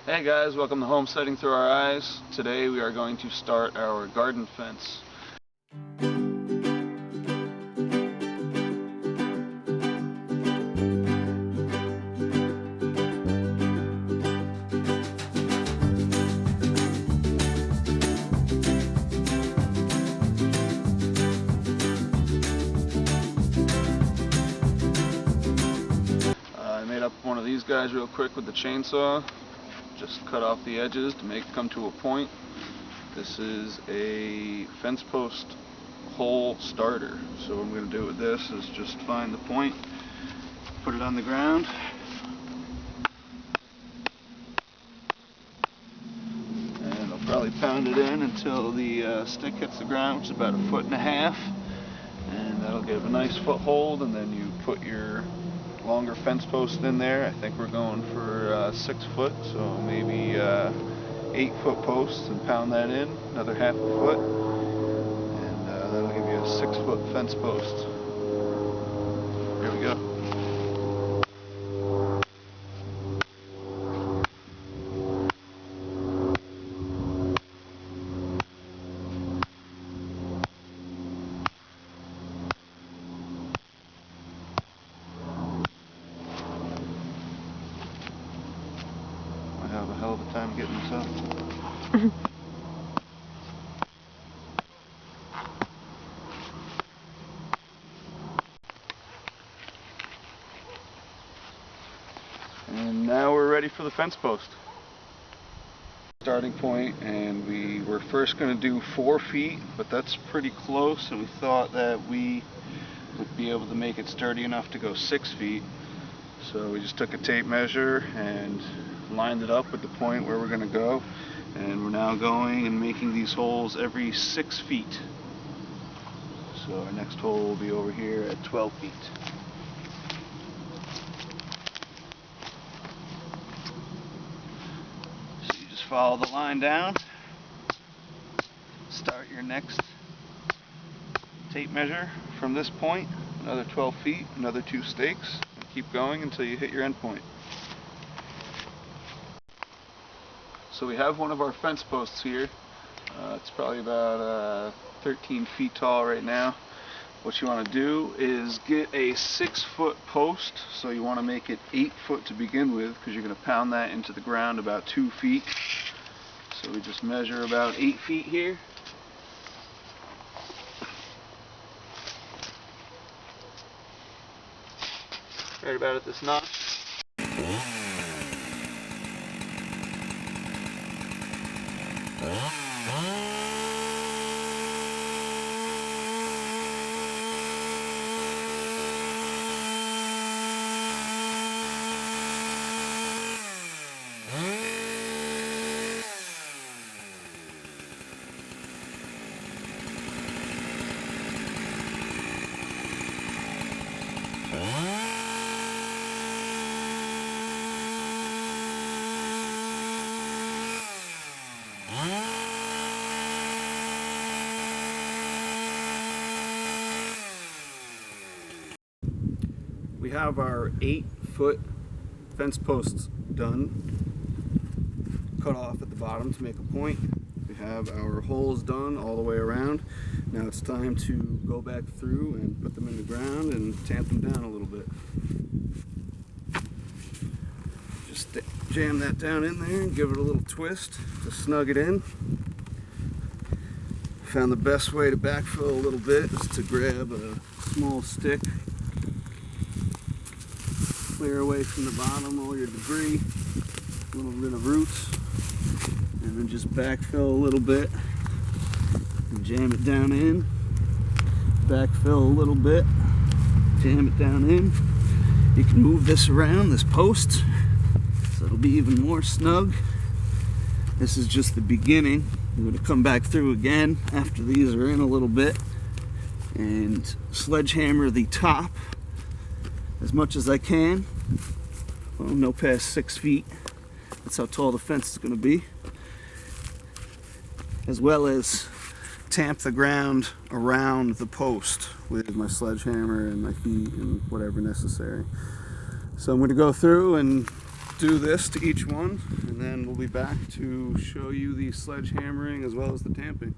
Hey guys, welcome to Homesteading Through Our Eyes. Today we are going to start our garden fence. I made up one of these guys real quick with the chainsaw. Just cut off the edges to make it come to a point. This is a fence post hole starter. So what I'm going to do with this is just find the point, put it on the ground, and I'll probably pound it in until the stick hits the ground, which is about 1.5 feet, and that'll give a nice foothold. And then you put your longer fence post in there. I think we're going for 6 foot, so maybe 8-foot posts, and pound that in another 1/2 foot, and that'll give you a 6-foot fence post. Here we go. I have a hell of a time getting this up. And now we're ready for the fence post. Starting point, and we were first going to do 4 feet, but that's pretty close, and we thought that we would be able to make it sturdy enough to go 6 feet. So we just took a tape measure and lined it up with the point where we're going to go, and we're now going and making these holes every 6 feet. So our next hole will be over here at 12 feet. So you just follow the line down, start your next tape measure from this point, another 12 feet, another 2 stakes, and keep going until you hit your end point. So we have one of our fence posts here. It's probably about 13 feet tall right now. What you want to do is get a 6-foot post. So you want to make it 8 foot to begin with, because you're going to pound that into the ground about 2 feet. So we just measure about 8 feet here. Right about at this notch. We have our 8-foot fence posts done, cut off at the bottom to make a point. We have our holes done all the way around. Now it's time to go back through and put them in the ground and tamp them down a little bit. Just jam that down in there and give it a little twist to snug it in. Found the best way to backfill a little bit is to grab a small stick, clear away from the bottom all your debris, a little bit of roots, and then just backfill a little bit and jam it down in. Backfill a little bit, jam it down in. You can move this around, this post, so it'll be even more snug. This is just the beginning. I'm going to come back through again after these are in a little bit and sledgehammer the top as much as I can. Well, no past 6 feet. That's how tall the fence is going to be. As well as tamp the ground around the post with my sledgehammer and my feet and whatever necessary. So I'm going to go through and do this to each one, and then we'll be back to show you the sledgehammering as well as the tamping.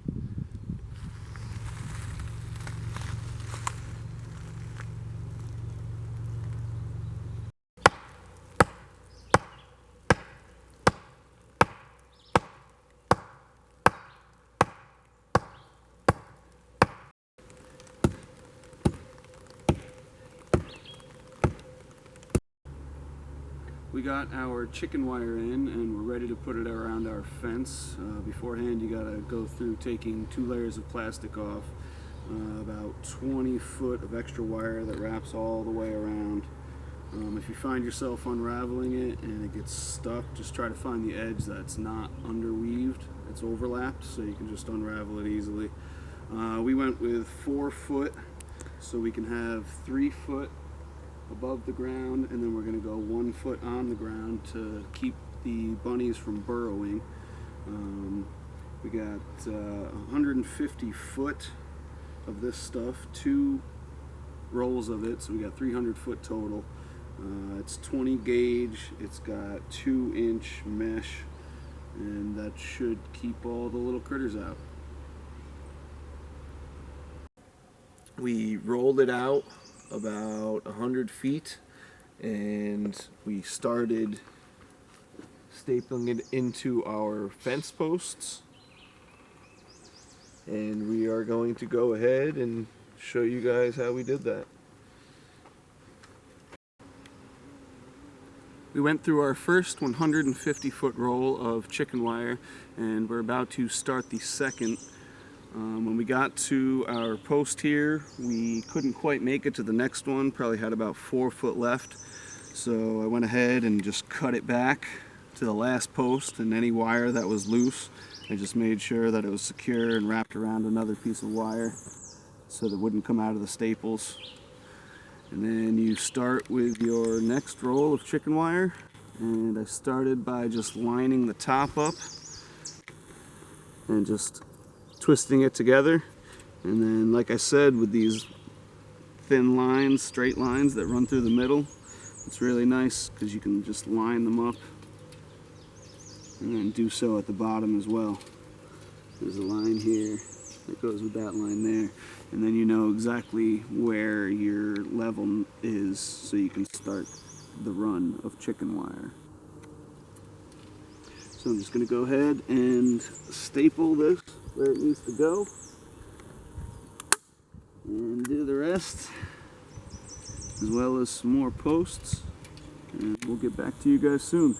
We got our chicken wire in and we're ready to put it around our fence. Beforehand, you gotta go through taking 2 layers of plastic off, about 20 foot of extra wire that wraps all the way around. If you find yourself unraveling it and it gets stuck, just try to find the edge that's not underweaved, it's overlapped, so you can just unravel it easily. We went with 4 foot, so we can have 3 foot above the ground, and then we're going to go 1 foot on the ground to keep the bunnies from burrowing. We got 150 foot of this stuff, 2 rolls of it, so we got 300 foot total. It's 20 gauge, it's got 2-inch mesh, and that should keep all the little critters out. We rolled it out about 100 feet and we started stapling it into our fence posts, and we are going to go ahead and show you guys how we did that. We went through our first 150 foot roll of chicken wire and we're about to start the second. When we got to our post here, we couldn't quite make it to the next one, probably had about 4 foot left. So I went ahead and just cut it back to the last post, and any wire that was loose, I just made sure that it was secure and wrapped around another piece of wire so that it wouldn't come out of the staples. And then you start with your next roll of chicken wire, and I started by just lining the top up and just twisting it together, and then, like I said, with these thin lines, straight lines that run through the middle, it's really nice because you can just line them up and then do so at the bottom as well. There's a line here that goes with that line there, and then you know exactly where your level is so you can start the run of chicken wire. So I'm just going to go ahead and staple this where it needs to go and do the rest, as well as some more posts, and we'll get back to you guys soon.